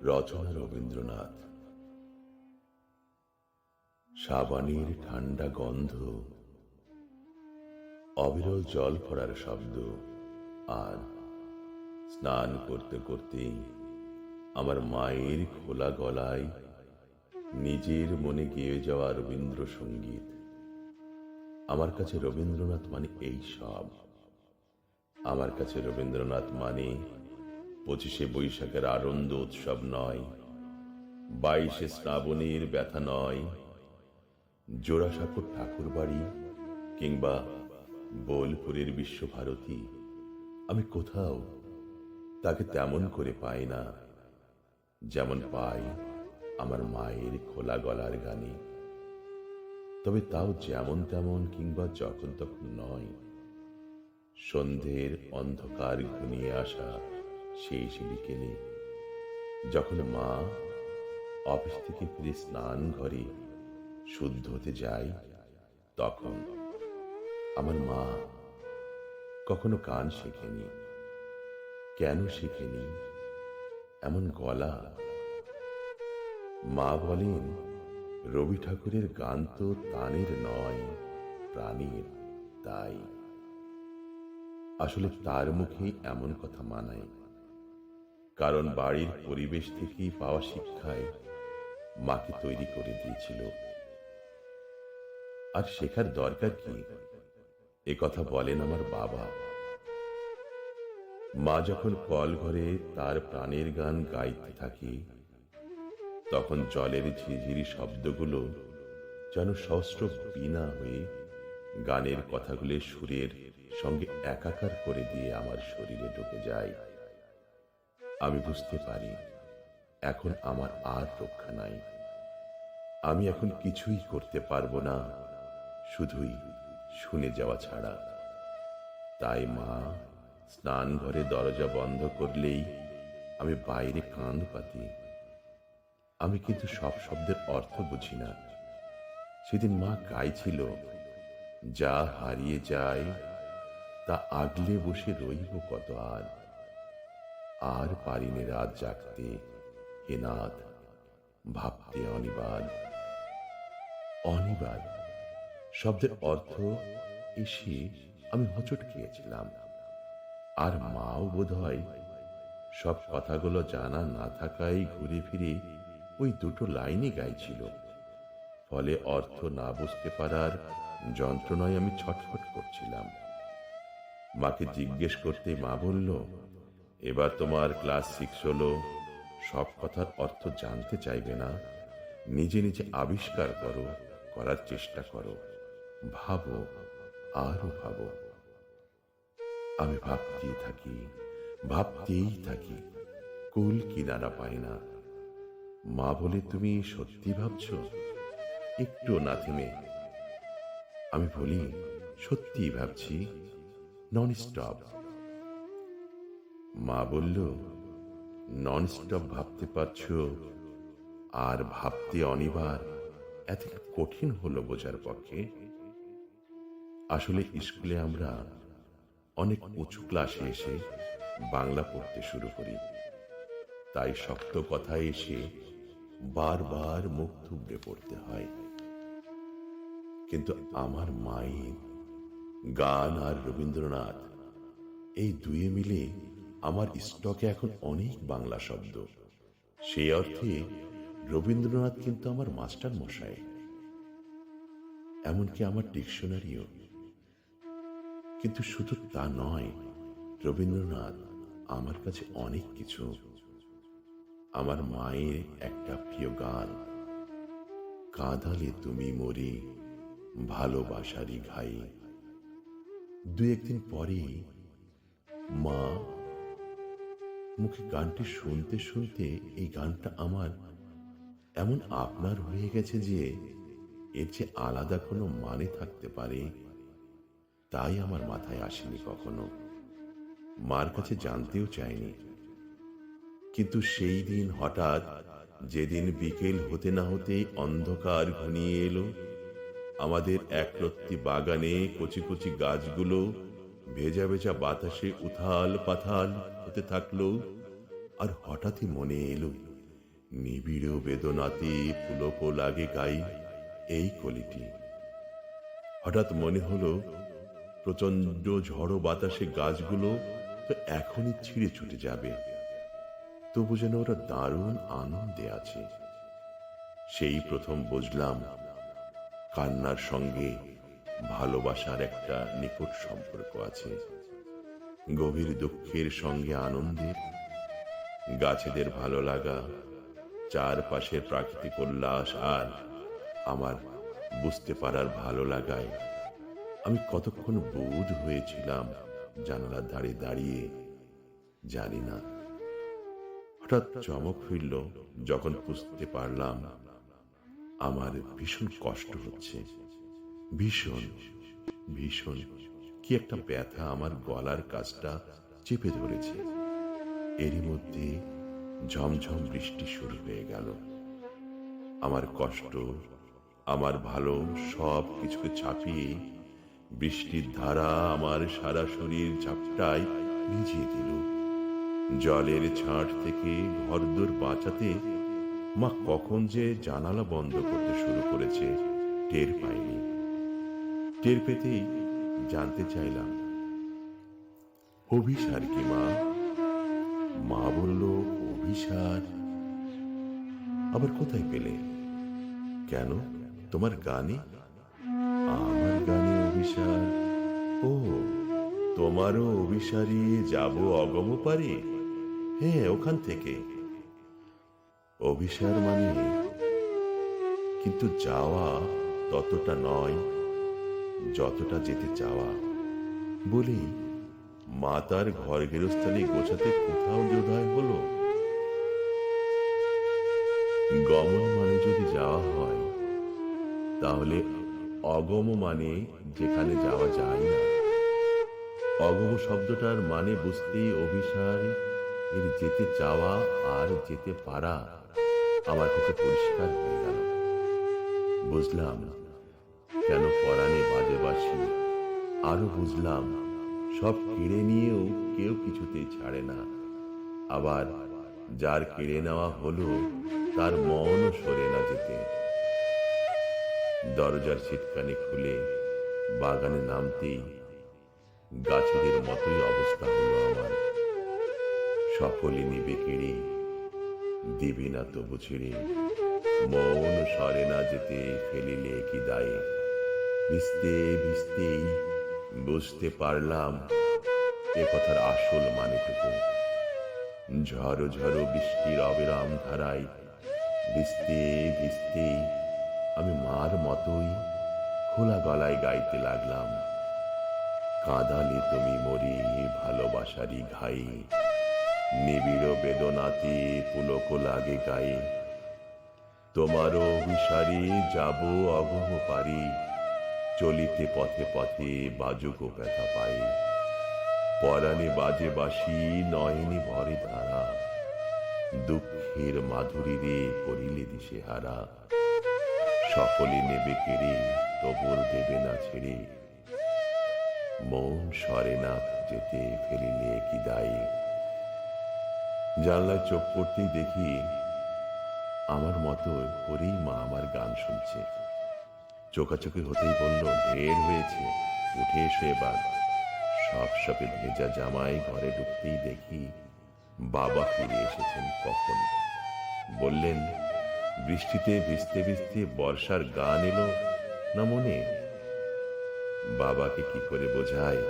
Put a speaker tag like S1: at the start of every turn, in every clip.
S1: রচনা রবীন্দ্রনাথ। সাবানের ঠান্ডা গন্ধ, অবিরল জল পড়ার শব্দ, আর স্নান করতে করতেই আমার মায়ের খোলা গলায় নিজের মনে গেয়ে যাওয়া রবীন্দ্রসঙ্গীত। আমার কাছে রবীন্দ্রনাথ মানে এই সব। আমার কাছে রবীন্দ্রনাথ মানে 25শে বৈশাখের আনন্দ উৎসব নয়, 22শে শ্রাবণের ব্যথা নয়, জোড়াসাঁকোর ঠাকুর বাড়ি কিংবা বোলপুরের বিশ্বভারতী। আমি কোথাও তাকে তেমন করে পাই না যেমন পাই আমার মায়ের খোলা গলার গানে। তবে তাও যেমন তেমন কিংবা যখন তখন নয়। সন্ধ্যের অন্ধকার ঘনিয়ে আসা শেষ বিকেলে, যখন মা অফিস থেকে ফিরে স্নান ঘরে শুদ্ধ হতে যায়, তখন আমার মা কখনো গান শেখেনি। কেন শেখেনি এমন গলা? মা বলেন, রবি ঠাকুরের গান তো তানের নয়, প্রাণীর। তাই আসলে তার মুখেই এমন কথা মানায়, কারণ বাড়ির পরিবেশ থেকেই পাওয়া শিক্ষায় মাকে তৈরি করে দিয়েছিল। আর শেখার দরকার কি, এ কথা বলেন আমার বাবা। মা যখন কল ঘরে তার প্রাণের গান গাইতে থাকে, তখন জলের ঝিঝিরি শব্দগুলো যেন সহস্র বীণা হয়ে গানের কথাগুলো সুরের সঙ্গে একাকার করে দিয়ে আমার শরীরে ঢুকে যায়। আমি বুঝতে পারি এখন আমার আর রক্ষা নাই। আমি এখন কিছুই করতে পারবো না, শুধুই শুনে যাওয়া ছাড়া। তাই মা স্নান ঘরে দরজা বন্ধ করলেই আমি বাইরে কান পাতি। আমি কিন্তু সব শব্দের অর্থ বুঝি না। সেদিন মা গাইছিল, যা হারিয়ে যায় তা আগলে বসে রইব কত আর, আর পারিনে রাত জাগতে হে নাথ, ভাবতে অনিবার। অনিবার শব্দের অর্থ এসে আমি হোঁচট খেয়েছিলাম। আর মাও বোধহয় সব কথাগুলো জানা না থাকায় ঘুরে ফিরে ওই দুটো লাইনই গাইছিল। ফলে অর্থ না বুঝতে পারার যন্ত্রণায় আমি ছটফট করছিলাম। মাকে জিজ্ঞেস করতে মা বলল, এবার তোমার ক্লাস 6 হলো, সব কথার অর্থ জানতে চাইবে না, নিজে নিজে আবিষ্কার করো, করার চেষ্টা করো, ভাবো, আরো ভাবো। আমি ভাবতেই থাকি, ভাবতেই থাকি, কুল কিনারা পাই না। মা বলে, তুমি সত্যি ভাবছো? একটু না থেমে। আমি বলি, সত্যি ভাবছি, নন স্টপ। মা বলল, নন স্টপ ভাবতে পারছো আর ভাবতে অনিবার, এত কঠিন হলো বোঝার পক্ষে? আসলে স্কুলে আমরা অনেক উঁচু ক্লাসে এসে বাংলা পড়তে শুরু করি, তাই শক্ত কথায় এসে বারবার মুখ থুবড়ে পড়তে হয়। কিন্তু আমার মায়ের গান আর রবীন্দ্রনাথ, এই দুয়ে মিলে আমার স্টকে এখন অনেক বাংলা শব্দ। সেই অর্থে রবীন্দ্রনাথ কিন্তু আমার মাস্টার মশাই, এমনকি আমার ডিকশনারিও। কিন্তু শুধু তা নয়, রবীন্দ্রনাথ আমার কাছে অনেক কিছু। আমার মায়ের একটা প্রিয় গান, কাঁদালে তুমি মরে ভালোবাসারই ঘাই। দু একদিন পরে মা মুখে গানটি শুনতে শুনতে এই গানটা আমার এমন আপনার হয়ে গেছে যে এর যে আলাদা কোনো মানে থাকতে পারে তাই আমার মাথায় আসেনি কখনো। মার কাছে জানতেও চাইনি। কিন্তু সেই দিন হঠাৎ, যেদিন বিকেল হতে না হতেই অন্ধকার ঘনিয়ে এলো, আমাদের একরত্তি বাগানে কচি কচি গাছগুলো ভেজা ভেজা বাতাসে উথাল পাথাল হতে থাকলো। আর হঠাৎই মনে এলো, নিবিড় বেদনাতে পুলক লাগে গাই এই কলিটি। হঠাৎ মনে হলো প্রচন্ড ঝড়ো বাতাসে গাছগুলো তো এখনই ছিঁড়ে ছুটে যাবে, তবু যেন ওরা দারুণ আনন্দে আছে। সেই প্রথম বুঝলাম কান্নার সঙ্গে ভালোবাসার একটা নিকট সম্পর্ক আছে। গভীর দুঃখের সঙ্গে আনন্দের, গাছেদের ভালো লাগা, চারপাশের প্রাকৃতিক উল্লাস আর আমার বুঝতে পারার ভালো লাগায় আমি কতক্ষণ বোধ হয়েছিলাম জানালার ধারে দাঁড়িয়ে জানি না। হঠাৎ চমক ফিরল যখন বুঝতে পারলাম আমার ভীষণ কষ্ট হচ্ছে। ভীষণ ভীষণ কি একটা ব্যথা আমার গলার কাছটা চেপে ধরেছে। এরই মধ্যে ঝমঝম বৃষ্টি শুরু হয়ে গেল। আমার কষ্ট, আমার ভালো সব কিছুকে ছাপিয়ে বৃষ্টির ধারা আমার সারা শরীর ঝাপটায় ভিজিয়ে দিল। জলের ছাঁট থেকে ঘরদোর বাঁচাতে মা কখন যে জানালা বন্ধ করতে শুরু করেছে টের পাইনি। টের পেতেই জানতে চাইলাম, অভিসার কি মা? মা বলল, অভিসার আবার কোথায় পেলে? কেন, তোমার গানে? আমার গানে অভিসার? ও, তোমারও অভিসারে যাব অগম পারে? হ্যাঁ, ওখান থেকে। অভিসার মানে? কিন্তু যাওয়া ততটা নয় যতটা যেতে চাওয়া। বলি, মা তার ঘর গেরস্থালি গোছাতে কোথাও যোধায় হলো? গমন মানে যদি যাওয়া হয়, তাহলে অগম মানে যেখানে যাওয়া যায় না। অগম শব্দটার মানে বুঝতেই অভিসার এর যেতে চাওয়া আর যেতে পারা আমার কাছে পরিষ্কার হয়ে গেল। বুঝলাম কেন পরাণে বাজে বাঁশি। আরো বুঝলাম সব কেড়ে নিয়েও কেউ কিছুতেই ছাড়ে না। আবার যার কেড়ে নেওয়া হলো তার মনও সরে না যেতে। দরজার ছিটকানি খুলে বাগানে নামতেই গাছেদের মতোই অবস্থা হলো আমার। সকলে নিবে কেড়ে, দিবি না তবু ছেড়ে। মন সরে না যেতে ফেলিলে কি দায়ে। ভিজতে ভিজতেই বুঝতে পারলাম এ কথার আসল মানেটুকু। ঝড়ো ঝড়ো বৃষ্টির অবিরাম ধারায় ভিজতে ভিজতেই আমি মার মতোই খোলা গলায় গাইতে লাগলাম, কাঁদালে তুমি মরি ভালোবাসারই ঘাই, নিবিড় বেদনাতে পুলক লাগে গায়ে। তোমারও অভিসারে যাব অগম পারি, চলিতে পথে পথে বাজুক ব্যথা পাই। পরাণে বাজে বাঁশি, নয়নে ভরে ধারা, দুঃখের মাধুরী রে করিলে দিশেহারা। সকলে নেবে কেড়ে, তবুর দেবে না ছেড়ে। মন সরে না যেতে ফেলিলে কি দায়ী। জানলায় চোখ পড়তেই দেখি আমার মতো করেই মা আমার গান শুনছে। চোখাচোখি হতেই বলল, ঢের হয়েছে, উঠে এসো এবার। সব সপে ভেজা জামাই ঘরে ঢুকতেই দেখি বাবা ফিরে এসেছেন কখন। বললেন, বৃষ্টিতে ভিজতে ভিজতে বর্ষার গান এলো না মনে? বাবাকে কি করে বোঝায়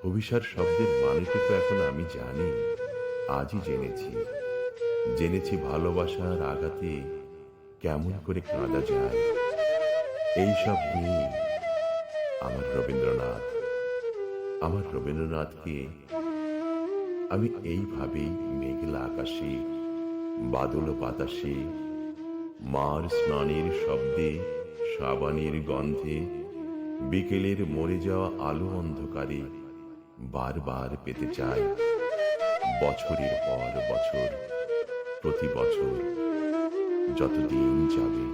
S1: অভিসার শব্দের মানেটুকু এখন আমি জানি। আজই জেনেছি ভালোবাসার আঘাতে কেমন করে কাঁদা যায়। এইসব নিয়ে আমার রবীন্দ্রনাথকে আমি এইভাবেই মেঘলা আকাশে, বাদল বাতাসে, মার স্নানের শব্দে, সাবানের গন্ধে, বিকেলের মরে যাওয়া আলো অন্ধকারে বারবার পেতে চাই। বছরের পর বছর, প্রতি বছর যতদিন যাবে।